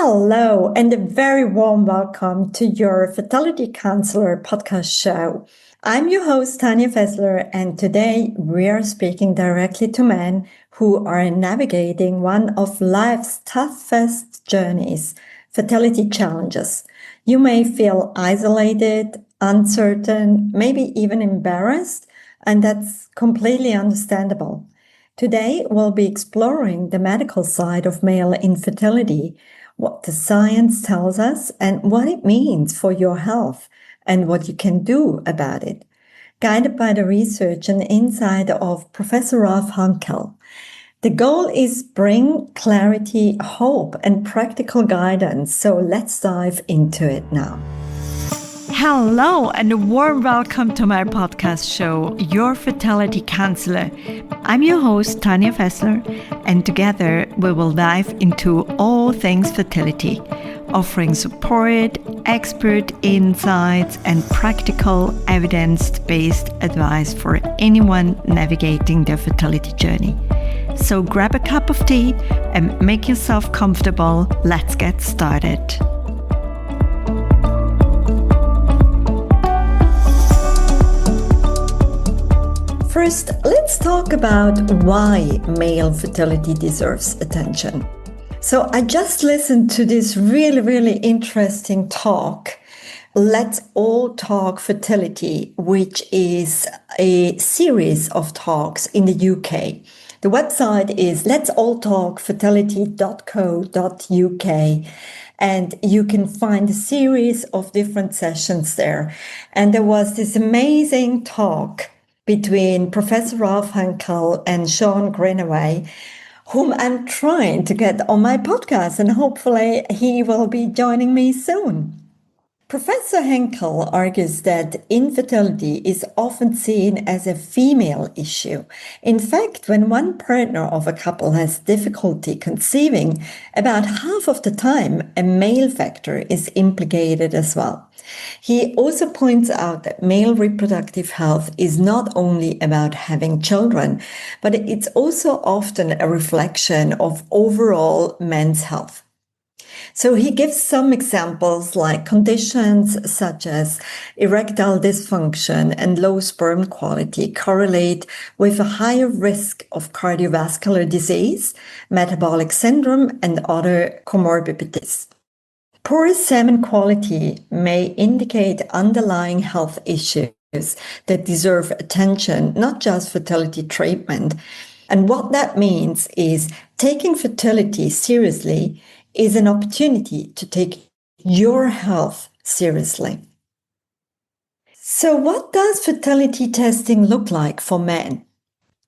Hello, and a very warm welcome to your Fertility Counselor podcast show. I'm your host, Tanya Fessler, and today we are speaking directly to men who are navigating one of life's toughest journeys, fertility challenges. You may feel isolated, uncertain, maybe even embarrassed, and that's completely understandable. Today, we'll be exploring the medical side of male infertility, what the science tells us, and what it means for your health, and what you can do about it. Guided by the research and insight of Professor Ralph Hankel. The goal is bring clarity, hope, and practical guidance. So let's dive into it now. Hello and a warm welcome to my podcast show, Your Fertility Counselor. I'm your host, Tanya Fessler, and together we will dive into all things fertility, offering support, expert insights, and practical evidence-based advice for anyone navigating their fertility journey. So grab a cup of tea and make yourself comfortable. Let's get started. First, let's talk about why male fertility deserves attention. So I just listened to this really interesting talk, Let's All Talk Fertility, which is a series of talks in the UK. The website is letsalltalkfertility.co.uk, and you can find a series of different sessions there. And there was this amazing talk between Professor Ralph Hankel and Sean Greenaway, whom I'm trying to get on my podcast, and hopefully he will be joining me soon. Professor Henkel argues that infertility is often seen as a female issue. In fact, when one partner of a couple has difficulty conceiving, about half of the time a male factor is implicated as well. He also points out that male reproductive health is not only about having children, but it's also often a reflection of overall men's health. So he gives some examples like conditions such as erectile dysfunction and low sperm quality correlate with a higher risk of cardiovascular disease, metabolic syndrome, and other comorbidities. Poor semen quality may indicate underlying health issues that deserve attention, not just fertility treatment. And what that means is taking fertility seriously is an opportunity to take your health seriously. So what does fertility testing look like for men?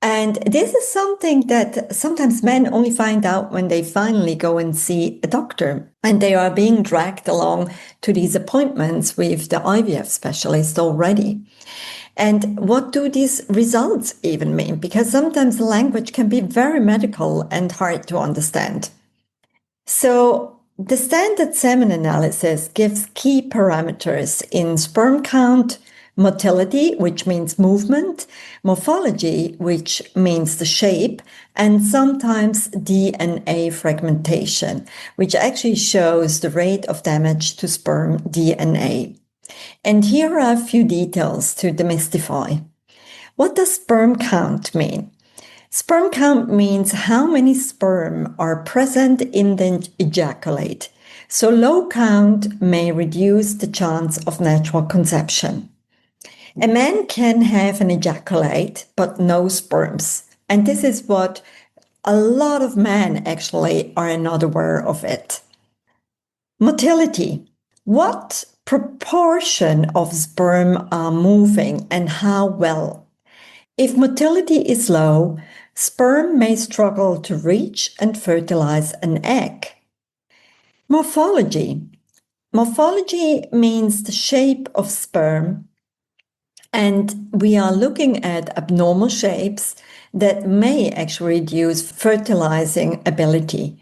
And this is something that sometimes men only find out when they finally go and see a doctor, and they are being dragged along to these appointments with the IVF specialist already. And what do these results even mean? Because sometimes the language can be very medical and hard to understand. So the standard semen analysis gives key parameters in sperm count, motility, which means movement, morphology, which means the shape, and sometimes DNA fragmentation, which actually shows the rate of damage to sperm DNA. And here are a few details to demystify. What does sperm count mean? Sperm count means how many sperm are present in the ejaculate. So low count may reduce the chance of natural conception. A man can have an ejaculate, but no sperms. And this is what a lot of men actually are not aware of it. Motility. What proportion of sperm are moving and how well? If motility is low, sperm may struggle to reach and fertilize an egg. Morphology. Morphology means the shape of sperm, and we are looking at abnormal shapes that may actually reduce fertilizing ability.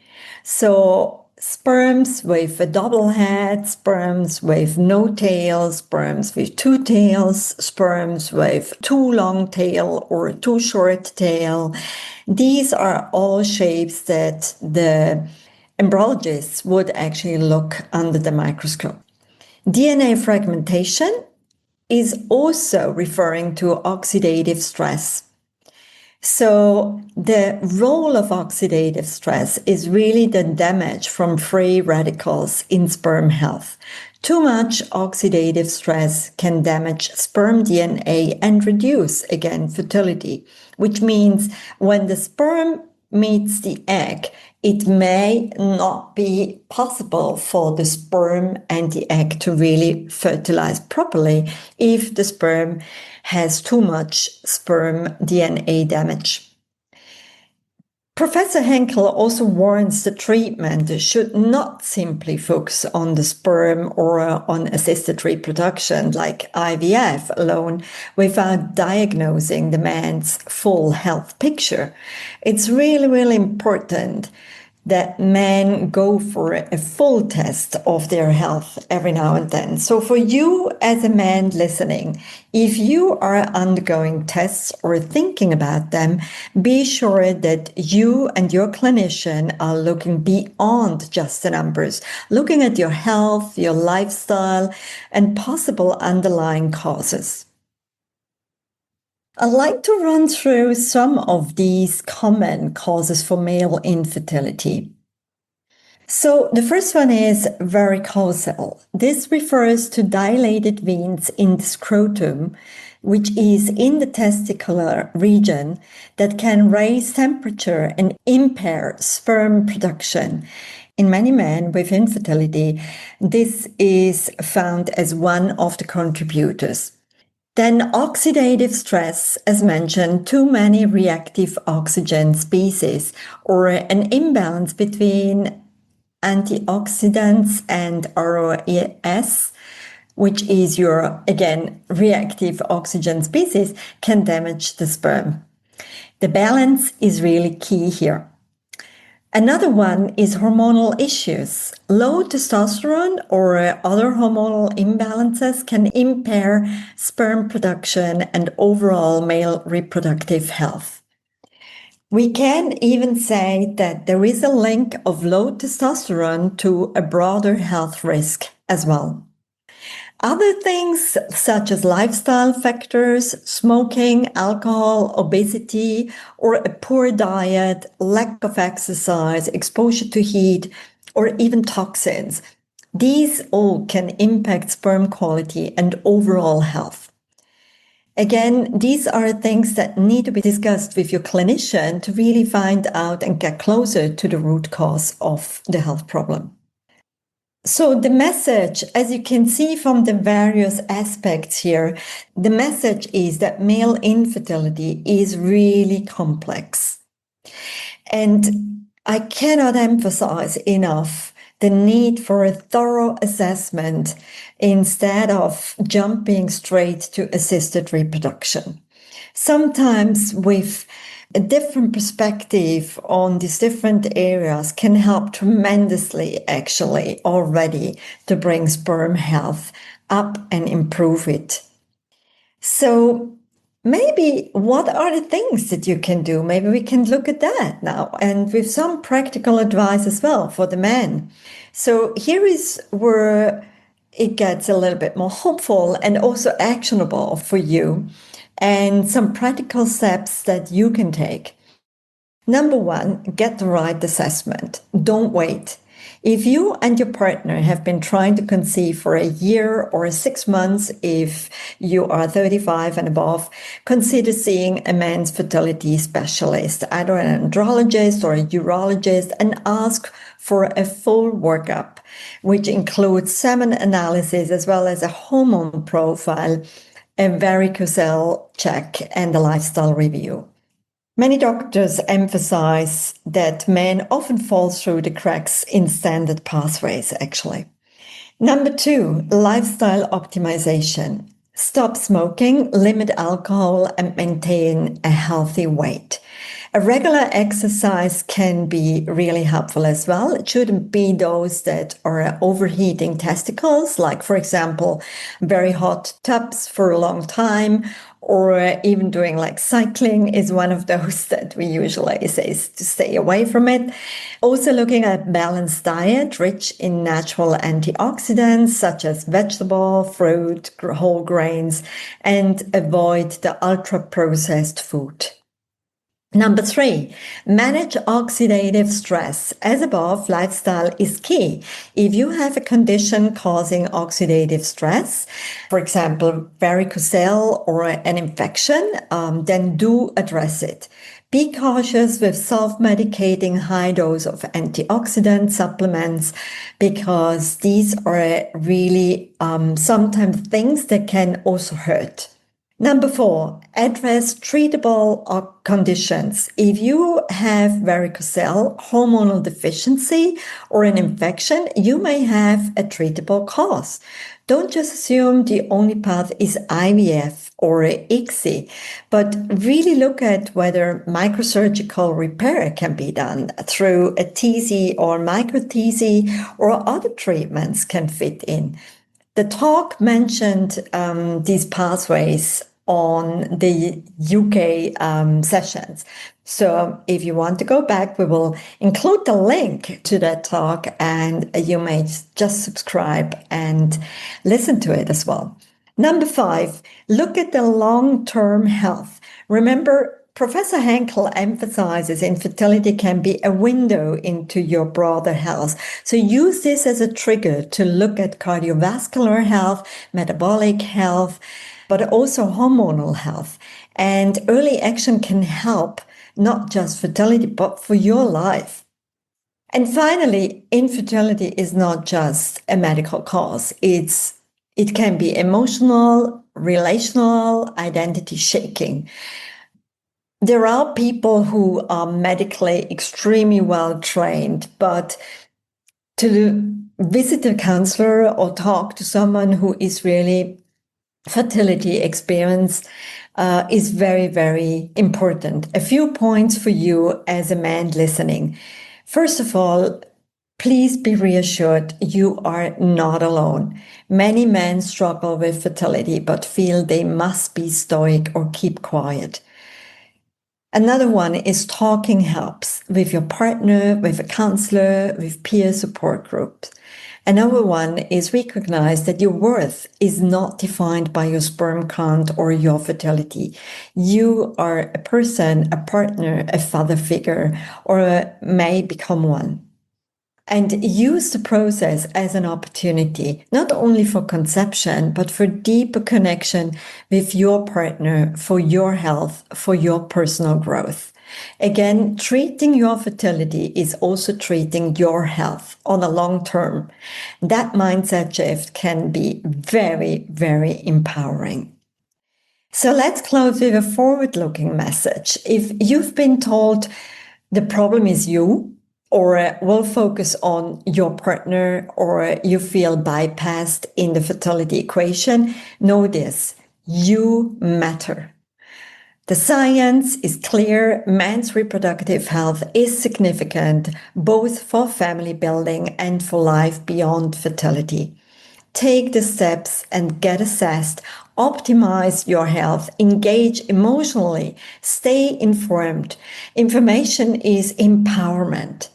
So sperms with a double head, sperms with no tail, sperms with two tails, sperms with too long tail or too short tail. These are all shapes that the embryologists would actually look under the microscope. DNA fragmentation is also referring to oxidative stress. So the role of oxidative stress is really the damage from free radicals in sperm health. Too much oxidative stress can damage sperm DNA and reduce, again, fertility, which means when the sperm meets the egg, it may not be possible for the sperm and the egg to really fertilize properly if the sperm has too much sperm DNA damage. Professor Henkel also warns the treatment should not simply focus on the sperm or on assisted reproduction like IVF alone without diagnosing the man's full health picture. It's really, really important that men go for a full test of their health every now and then. So for you as a man listening, if you are undergoing tests or thinking about them, be sure that you and your clinician are looking beyond just the numbers, looking at your health, your lifestyle, and possible underlying causes. I'd like to run through some of these common causes for male infertility. So the first one is varicocele. This refers to dilated veins in the scrotum, which is in the testicular region, that can raise temperature and impair sperm production. In many men with infertility, this is found as one of the contributors. Then oxidative stress, as mentioned, too many reactive oxygen species or an imbalance between antioxidants and ROS, which is your, again, reactive oxygen species, can damage the sperm. The balance is really key here. Another one is hormonal issues. Low testosterone or other hormonal imbalances can impair sperm production and overall male reproductive health. We can even say that there is a link of low testosterone to a broader health risk as well. Other things such as lifestyle factors, smoking, alcohol, obesity, or a poor diet, lack of exercise, exposure to heat, or even toxins, these all can impact sperm quality and overall health. Again, these are things that need to be discussed with your clinician to really find out and get closer to the root cause of the health problem. So the message, as you can see from the various aspects here, the message is that male infertility is really complex. And I cannot emphasize enough the need for a thorough assessment instead of jumping straight to assisted reproduction. Sometimes with a different perspective on these different areas can help tremendously, actually, already to bring sperm health up and improve it. So maybe what are the things that you can do? Maybe we can look at that now, and with some practical advice as well for the men. So here is where it gets a little bit more hopeful and also actionable for you, and some practical steps that you can take. Number one, get the right assessment. Don't wait. If you and your partner have been trying to conceive for a year or 6 months, if you are 35 and above, consider seeing a men's fertility specialist, either an andrologist or a urologist, and ask for a full workup, which includes semen analysis as well as a hormone profile, a varicocele check, and a lifestyle review. Many doctors emphasize that men often fall through the cracks in standard pathways, actually. Number two, lifestyle optimization. Stop smoking, limit alcohol, and maintain a healthy weight. A regular exercise can be really helpful as well. It shouldn't be those that are overheating testicles, like, for example, very hot tubs for a long time, or even doing like cycling is one of those that we usually say to stay away from it. Also looking at balanced diet, rich in natural antioxidants such as vegetable, fruit, whole grains, and avoid the ultra-processed food. Number 3, manage oxidative stress. As above, lifestyle is key. If you have a condition causing oxidative stress, for example, varicocele or an infection, then do address it. Be cautious with self-medicating high dose of antioxidant supplements because these are really sometimes things that can also hurt. Number 4, address treatable conditions. If you have varicocele, hormonal deficiency, or an infection, you may have a treatable cause. Don't just assume the only path is IVF or ICSI, but really look at whether microsurgical repair can be done through a TZ or micro-TZ, or other treatments can fit in. The talk mentioned these pathways on the UK sessions. So if you want to go back, we will include the link to that talk, and you may just subscribe and listen to it as well. Number 5, look at the long-term health. Remember, Professor Henkel emphasizes infertility can be a window into your broader health. So use this as a trigger to look at cardiovascular health, metabolic health, but also hormonal health. And early action can help not just fertility, but for your life. And finally, infertility is not just a medical cause. It can be emotional, relational, identity shaking. There are people who are medically extremely well trained, but to visit a counselor or talk to someone who is really fertility experienced is very, very important. A few points for you as a man listening. First of all, please be reassured you are not alone. Many men struggle with fertility but feel they must be stoic or keep quiet. Another one is talking helps with your partner, with a counselor, with peer support groups. Another one is recognize that your worth is not defined by your sperm count or your fertility. You are a person, a partner, a father figure, or may become one. And use the process as an opportunity, not only for conception, but for deeper connection with your partner, for your health, for your personal growth. Again, treating your fertility is also treating your health on a long term. That mindset shift can be very, very empowering. So let's close with a forward-looking message. If you've been told the problem is you, or will focus on your partner, or you feel bypassed in the fertility equation, know this: you matter. The science is clear. Man's reproductive health is significant, both for family building and for life beyond fertility. Take the steps and get assessed. Optimize your health. Engage emotionally. Stay informed. Information is empowerment.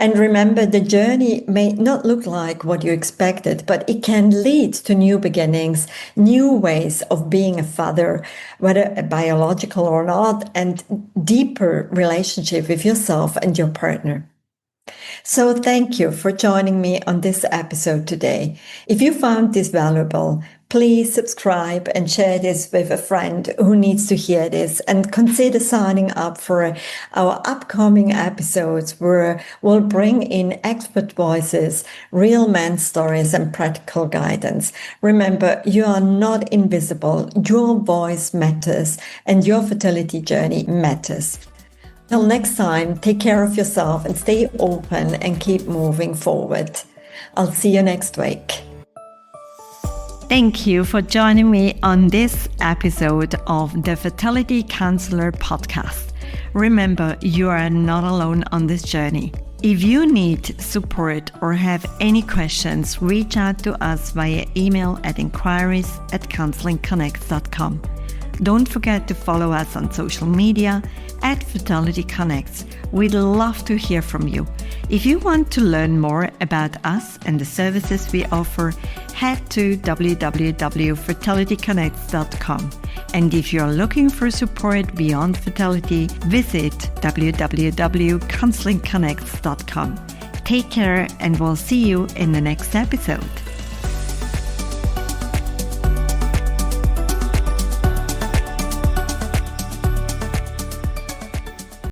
And remember, the journey may not look like what you expected, but it can lead to new beginnings, new ways of being a father, whether biological or not, and deeper relationship with yourself and your partner. So thank you for joining me on this episode today. If you found this valuable, please subscribe and share this with a friend who needs to hear this, and consider signing up for our upcoming episodes where we'll bring in expert voices, real man stories, and practical guidance. Remember, you are not invisible. Your voice matters and your fertility journey matters. Till next time, take care of yourself and stay open and keep moving forward. I'll see you next week. Thank you for joining me on this episode of the Fertility Counselor podcast. Remember, you are not alone on this journey. If you need support or have any questions, reach out to us via email at inquiries@counselingconnects.com. Don't forget to follow us on social media at Fertility Connects. We'd love to hear from you. If you want to learn more about us and the services we offer, head to www.fertilityconnects.com. And if you're looking for support beyond fertility, visit www.counselingconnects.com. Take care, and we'll see you in the next episode.